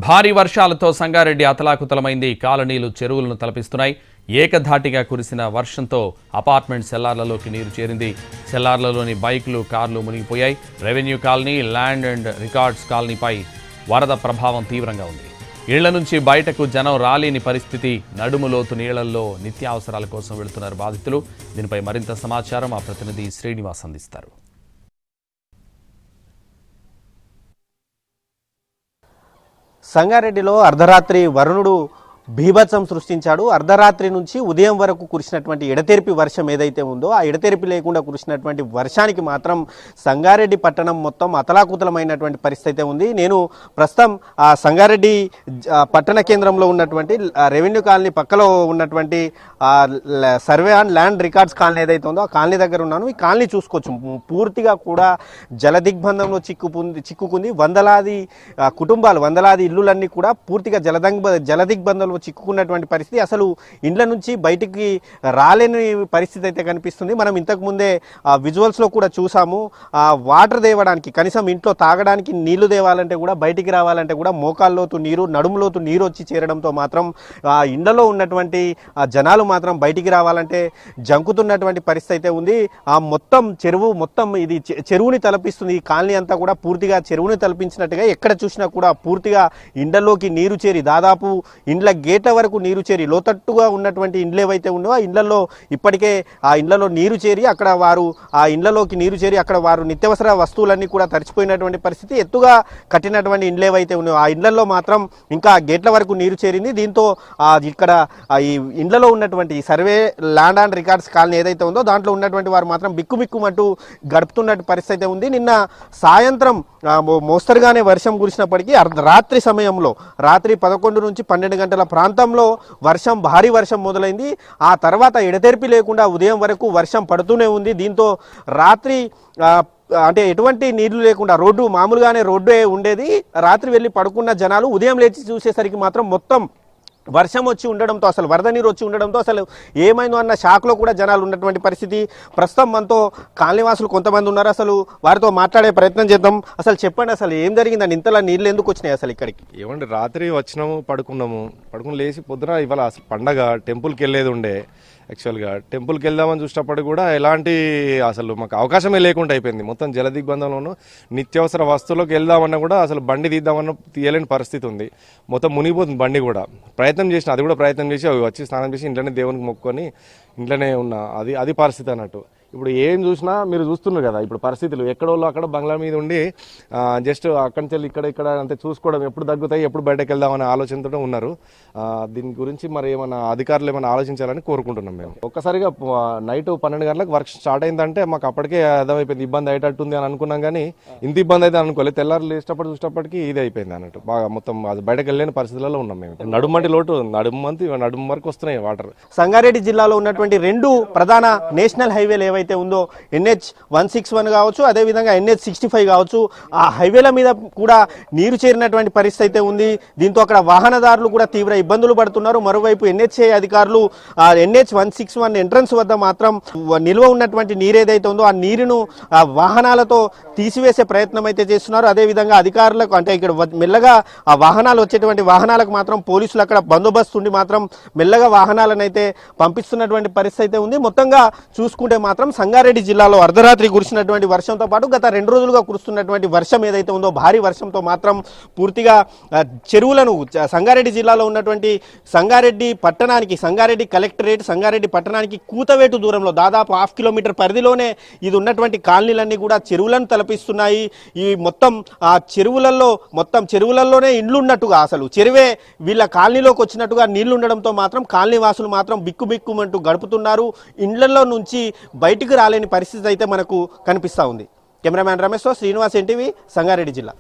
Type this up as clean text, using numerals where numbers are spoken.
భారీ వర్షాలతో సంగారెడ్డి అతలాకుతలమైంది. కాలనీలు చెరువులను తలపిస్తున్నాయి. ఏకధాటిగా కురిసిన వర్షంతో అపార్ట్మెంట్ సెల్లార్లలోకి నీరు చేరింది. సెల్లార్లలోని బైకులు, కార్లు మునిగిపోయాయి. Revenue colony, land and records కాలనీపై వరద ప్రభావం తీవ్రంగా ఉంది. ఇళ్ల నుంచి బయటకు జనం రాలేని పరిస్థితి. నడుములోతు నీళ్లలో నిత్యావసరాల కోసం వెళుతున్నారు బాధితులు. దీనిపై మరింత సమాచారం మా ప్రతినిధి శ్రీనివాస్ అందిస్తారు. సంగారెడ్డిలో అర్ధరాత్రి వరుణుడు బీభత్సం సృష్టించాడు. అర్ధరాత్రి నుంచి ఉదయం వరకు కురిసినటువంటి ఎడతెరిపి వర్షం ఏదైతే ఉందో ఆ ఎడతెరిపి లేకుండా కురిసినటువంటి వర్షానికి మాత్రం సంగారెడ్డి పట్టణం మొత్తం అతలాకుతలమైనటువంటి పరిస్థితి ఉంది. నేను ప్రస్తుతం ఆ సంగారెడ్డి పట్టణ కేంద్రంలో ఉన్నటువంటి రెవెన్యూ కాలనీ పక్కలో ఉన్నటువంటి survey and land records colony ఏదైతే ఉందో ఆ కాలనీ దగ్గర ఉన్నాను. ఈ కాలనీ చూసుకోవచ్చు, పూర్తిగా కూడా జలదిగ్బంధంలో చిక్కుకుంది. వందలాది కుటుంబాలు, వందలాది ఇల్లులన్నీ కూడా పూర్తిగా జలదిగ్బంధంలో చిక్కుకున్నటువంటి పరిస్థితి. అసలు ఇండ్ల నుంచి బయటికి రాలేని పరిస్థితి అయితే కనిపిస్తుంది. మనం ఇంతకు ముందే విజువల్స్లో కూడా చూసాము. వాటర్ తేవడానికి, కనీసం ఇంట్లో తాగడానికి నీళ్లు తేవాలంటే కూడా, బయటికి రావాలంటే కూడా మోకాల్లోతు నీరు, నడుములోతు నీరు వచ్చి చేరడంతో మాత్రం ఇండ్లలో ఉన్నటువంటి జనాలు మాత్రం బయటికి రావాలంటే జంకుతున్నటువంటి పరిస్థితి అయితే ఉంది. ఆ మొత్తం చెరువు, మొత్తం ఇది చెరువుని తలపిస్తుంది. ఈ కాలనీ అంతా కూడా పూర్తిగా చెరువుని తలపించినట్టుగా ఎక్కడ చూసినా కూడా పూర్తిగా ఇండ్లలోకి నీరు చేరి, దాదాపు ఇండ్ల గేట్ల వరకు నీరు చేరి, లోతట్టుగా ఉన్నటువంటి ఇండ్లు ఏవైతే ఉండో ఆ ఇండ్లలో ఇప్పటికే ఆ ఇండ్లలో నీరు చేరి, అక్కడ వారు ఆ ఇండ్లలోకి నీరు చేరి అక్కడ వారు నిత్యావసర వస్తువులన్నీ కూడా తడిచిపోయినటువంటి పరిస్థితి. ఎత్తుగా కట్టినటువంటి ఇండ్లు ఏవైతే ఉన్నాయో ఆ ఇండ్లలో మాత్రం ఇంకా గేట్ల వరకు నీరు చేరింది. దీంతో ఇక్కడ ఈ ఇండ్లలో ఉన్నటువంటి survey land and records colony ఏదైతే ఉందో దాంట్లో ఉన్నటువంటి వారు మాత్రం బిక్కుబిక్కుమంటూ గడుపుతున్నట్టు పరిస్థితి ఉంది. నిన్న సాయంత్రం మోస్తరుగానే వర్షం కురిసినప్పటికీ రాత్రి సమయంలో, రాత్రి 11 నుంచి 12 గంటల ప్రాంతంలో భారీ వర్షం మొదలైంది. ఆ తర్వాత ఎడతెరిపి లేకుండా ఉదయం వరకు వర్షం పడుతూనే ఉంది. దీంతో రాత్రి అంటే ఎటువంటి నీళ్లు లేకుండా మామూలుగానే రోడ్డు ఉండేది. రాత్రి వెళ్ళి పడుకున్న జనాలు ఉదయం లేచి చూసేసరికి మాత్రం మొత్తం వర్షం వచ్చి ఉండడంతో, అసలు వరద నీరు వచ్చి ఉండడంతో అసలు ఏమైందో అన్న షాక్లో కూడా జనాలు ఉన్నటువంటి పరిస్థితి. ప్రస్తుతం మనతో కాలనీవాసులు కొంతమంది ఉన్నారు. అసలు వారితో మాట్లాడే ప్రయత్నం చేద్దాం. అసలు చెప్పండి, అసలు ఏం జరిగిందని ఇంతలా నీళ్ళు ఎందుకు వచ్చినాయి అసలు ఇక్కడికి? ఏమండి, రాత్రి వచ్చినాము, పడుకుని లేచి పొద్దున ఇవాళ అసలు పండగ, టెంపుల్కి వెళ్ళేది ఉండే. యాక్చువల్గా టెంపుల్కి వెళ్దామని చూసినప్పుడు కూడా ఎలాంటి అసలు మాకు అవకాశమే లేకుండా అయిపోయింది. మొత్తం జలదిగ్బంధంలోనూ నిత్యావసర వస్తువులకు వెళ్దామన్నా కూడా అసలు బండి తీద్దామన్నా తీయలేని పరిస్థితి ఉంది. మొత్తం మునిగిపోతుంది బండి కూడా. ప్రయత్నం చేసిన, అది కూడా ప్రయత్నం చేసి వచ్చి స్నానం చేసి ఇంట్లోనే దేవునికి మొక్కుకొని ఇంట్లోనే ఉన్న అది పరిస్థితి అన్నట్టు. ఇప్పుడు ఏం చూసినా మీరు చూస్తున్నారు కదా, ఇప్పుడు పరిస్థితులు ఎక్కడోళ్ళు అక్కడ బంగ్లా మీద ఉండి జస్ట్ అక్కడి నుంచి ఇక్కడ అంతే చూసుకోవడం, ఎప్పుడు తగ్గుతాయి, ఎప్పుడు బయటకు వెళ్దామనే ఆలోచనతో ఉన్నారు. దీని గురించి మరి ఏమైనా అధికారులు ఏమైనా ఆలోచించాలని కోరుకుంటున్నాం మేము. ఒక్కసారిగా నైట్ 12 గంటలకు వర్క్ స్టార్ట్ అయిందంటే మాకు అప్పటికే అర్థమైపోయింది ఇబ్బంది అయ్యేటట్టుంది అని అనుకున్నాం. కానీ ఇంత ఇబ్బంది అయితే అనుకోలేదు. తెల్లారు లేచేటప్పుడు చూసేటప్పటికి ఇది అయిపోయింది అన్నట్టు. బాగా మొత్తం అది బయటకు వెళ్ళలేని పరిస్థితులలో ఉన్నాం మేము. నడుమంటి లోటు, నడుము వరకు వస్తున్నాయి వాటర్. సంగారెడ్డి జిల్లాలో ఉన్నటువంటి 2 ప్రధాన నేషనల్ హైవేలు ఏవైతే ఉందో NH 161 కావచ్చు, అదేవిధంగా NH 65 కావచ్చు, ఆ హైవేల మీద కూడా నీరు చేరినటువంటి పరిస్థితి అయితే ఉంది. దీంతో అక్కడ వాహనదారులు కూడా తీవ్ర ఇబ్బందులు పడుతున్నారు. మరోవైపు NHA అధికారులు NH 161 ఎంట్రన్స్ వద్ద మాత్రం నిల్వ ఉన్నటువంటి నీరు ఏదైతే ఉందో ఆ నీరును వాహనాలతో తీసివేసే ప్రయత్నం అయితే చేస్తున్నారు. అదేవిధంగా అధికారులకు, అంటే ఇక్కడ మెల్లగా ఆ వాహనాలు వచ్చేటువంటి వాహనాలకు మాత్రం పోలీసులు అక్కడ బందోబస్తు ఉండి మాత్రం మెల్లగా వాహనాలను అయితే పంపిస్తున్నటువంటి పరిస్థితి అయితే ఉంది. మొత్తంగా చూసుకుంటే మాత్రం సంగారెడ్డి జిల్లాలో అర్ధరాత్రి కురిసినటువంటి వర్షంతో పాటు గత 2 రోజులుగా కురుస్తున్నటువంటి వర్షం ఏదైతే ఉందో భారీ వర్షంతో మాత్రం పూర్తిగా చెరువులను, సంగారెడ్డి జిల్లాలో ఉన్నటువంటి సంగారెడ్డి పట్టణానికి, సంగారెడ్డి కలెక్టరేట్, సంగారెడ్డి పట్టణానికి కూతవేటు దూరంలో దాదాపు 1/2 కిలోమీటర్ పరిధిలోనే ఇది ఉన్నటువంటి కాలనీలన్నీ కూడా చెరువులను తలపిస్తున్నాయి. ఈ మొత్తం ఆ చెరువులలోనే ఇండ్లు ఉన్నట్టుగా, అసలు చెరువే వీళ్ళ కాలనీలోకి వచ్చినట్టుగా నీళ్లు ఉండడంతో మాత్రం కాలనీ వాసులు మాత్రం బిక్కుబిక్కుమంటూ గడుపుతున్నారు. ఇండ్లలో నుంచి బయటికి రాలేని పరిస్థితి అయితే మనకు కనిపిస్తూ ఉంది. కెమెరామ్యాన్ రమేష్తో శ్రీనివాస్, NTV, సంగారెడ్డి జిల్లా.